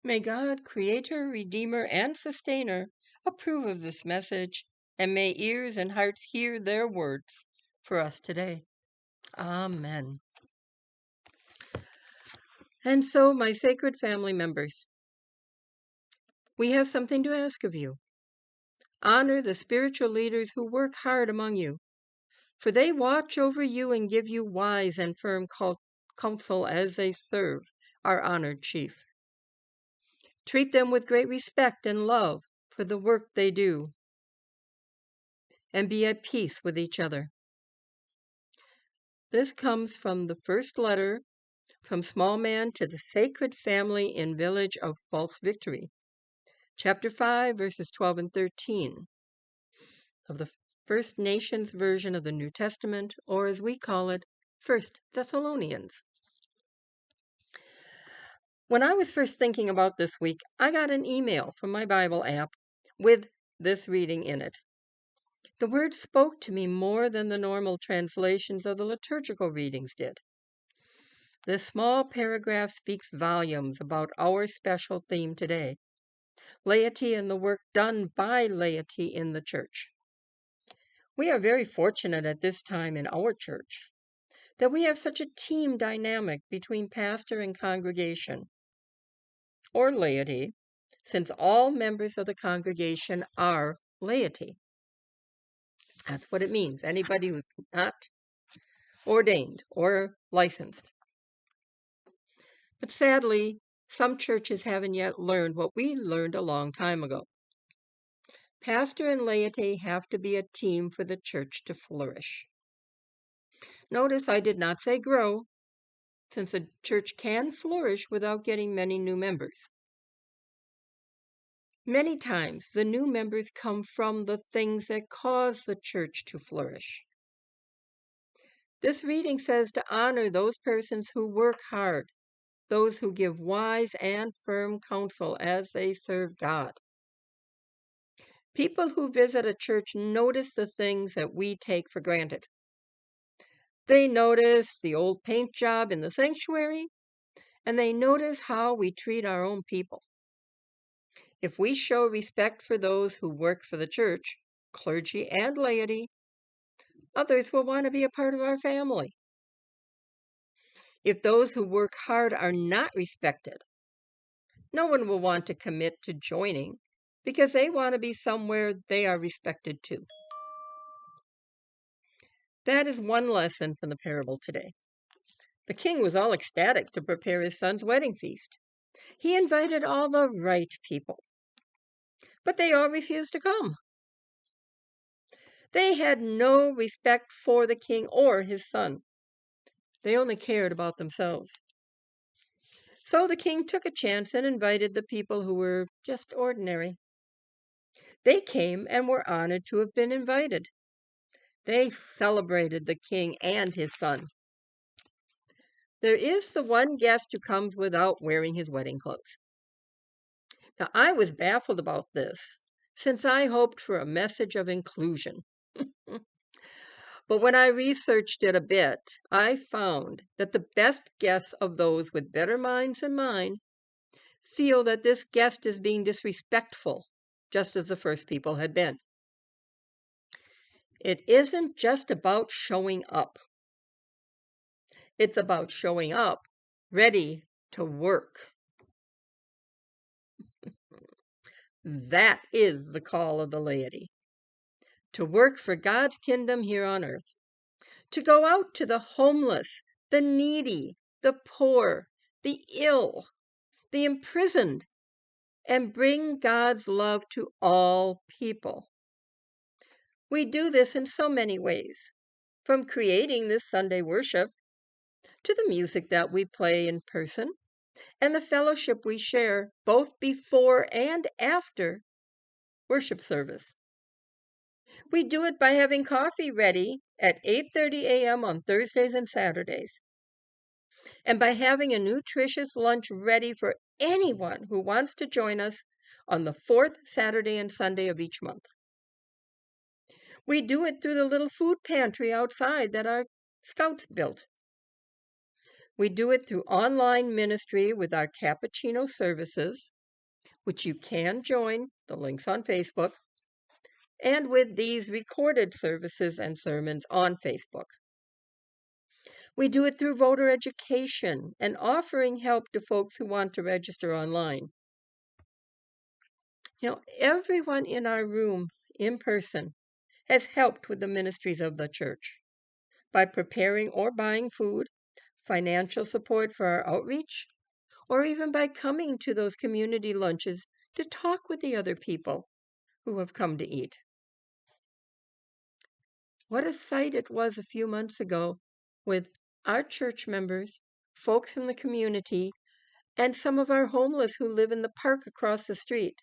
May God, Creator, Redeemer, and Sustainer, approve of this message, and may ears and hearts hear their words for us today. Amen. And so, my sacred family members, we have something to ask of you. Honor the spiritual leaders who work hard among you, for they watch over you and give you wise and firm counsel as they serve our honored chief. Treat them with great respect and love for the work they do, and be at peace with each other. This comes from the first letter from small man to the sacred family in village of False Victory, chapter 5, verses 12 and 13 of the First Nations version of the New Testament, or as we call it, First Thessalonians. When I was first thinking about this week, I got an email from my Bible app with this reading in it. The word spoke to me more than the normal translations of the liturgical readings did. This small paragraph speaks volumes about our special theme today, laity and the work done by laity in the church. We are very fortunate at this time in our church that we have such a team dynamic between pastor and congregation, or laity, since all members of the congregation are laity. That's what it means, anybody who's not ordained or licensed. But sadly, some churches haven't yet learned what we learned a long time ago. Pastor and laity have to be a team for the church to flourish. Notice I did not say grow, since a church can flourish without getting many new members. Many times, the new members come from the things that cause the church to flourish. This reading says to honor those persons who work hard, those who give wise and firm counsel as they serve God. People who visit a church notice the things that we take for granted. They notice the old paint job in the sanctuary, and they notice how we treat our own people. If we show respect for those who work for the church, clergy and laity, others will want to be a part of our family. If those who work hard are not respected, no one will want to commit to joining because they want to be somewhere they are respected too. That is one lesson from the parable today. The king was all ecstatic to prepare his son's wedding feast. He invited all the right people, but they all refused to come. They had no respect for the king or his son. They only cared about themselves. So the king took a chance and invited the people who were just ordinary. They came and were honored to have been invited. They celebrated the king and his son. There is the one guest who comes without wearing his wedding clothes. Now, I was baffled about this, since I hoped for a message of inclusion. But when I researched it a bit, I found that the best guess of those with better minds than mine feel that this guest is being disrespectful, just as the first people had been. It isn't just about showing up. It's about showing up ready to work. That is the call of the laity. To work for God's kingdom here on earth. To go out to the homeless, the needy, the poor, the ill, the imprisoned, and bring God's love to all people. We do this in so many ways, from creating this Sunday worship to the music that we play in person and the fellowship we share both before and after worship service. We do it by having coffee ready at 8:30 a.m. on Thursdays and Saturdays, and by having a nutritious lunch ready for anyone who wants to join us on the fourth Saturday and Sunday of each month. We do it through the little food pantry outside that our scouts built. We do it through online ministry with our cappuccino services, which you can join, the link's on Facebook, and with these recorded services and sermons on Facebook. We do it through voter education and offering help to folks who want to register online. Everyone in our room in person has helped with the ministries of the church by preparing or buying food, financial support for our outreach, or even by coming to those community lunches to talk with the other people who have come to eat. What a sight it was a few months ago with our church members, folks from the community, and some of our homeless who live in the park across the street,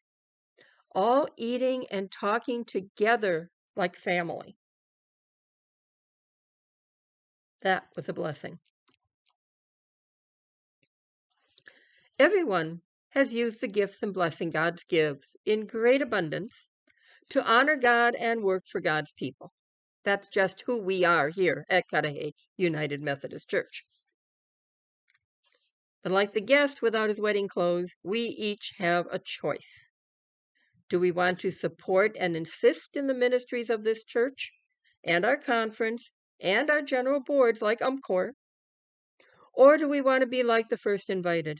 all eating and talking together like family. That was a blessing. Everyone has used the gifts and blessing God gives in great abundance to honor God and work for God's people. That's just who we are here at Cudahy United Methodist Church. But like the guest without his wedding clothes, we each have a choice. Do we want to support and insist in the ministries of this church and our conference and our general boards like UMCOR? Or do we want to be like the first invited?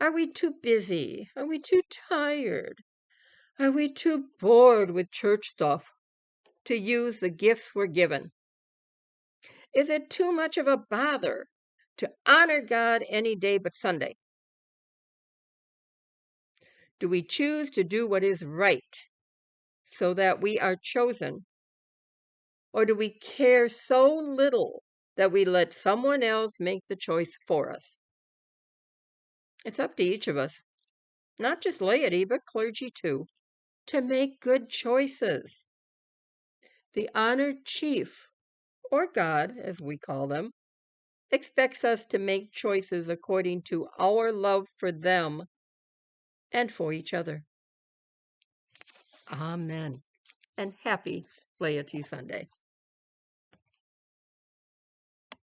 Are we too busy? Are we too tired? Are we too bored with church stuff to use the gifts we're given? Is it too much of a bother to honor God any day but Sunday? Do we choose to do what is right so that we are chosen? Or do we care so little that we let someone else make the choice for us? It's up to each of us, not just laity, but clergy too, to make good choices. The honored chief, or God, as we call them, expects us to make choices according to our love for them and for each other. Amen. And happy Laity Sunday.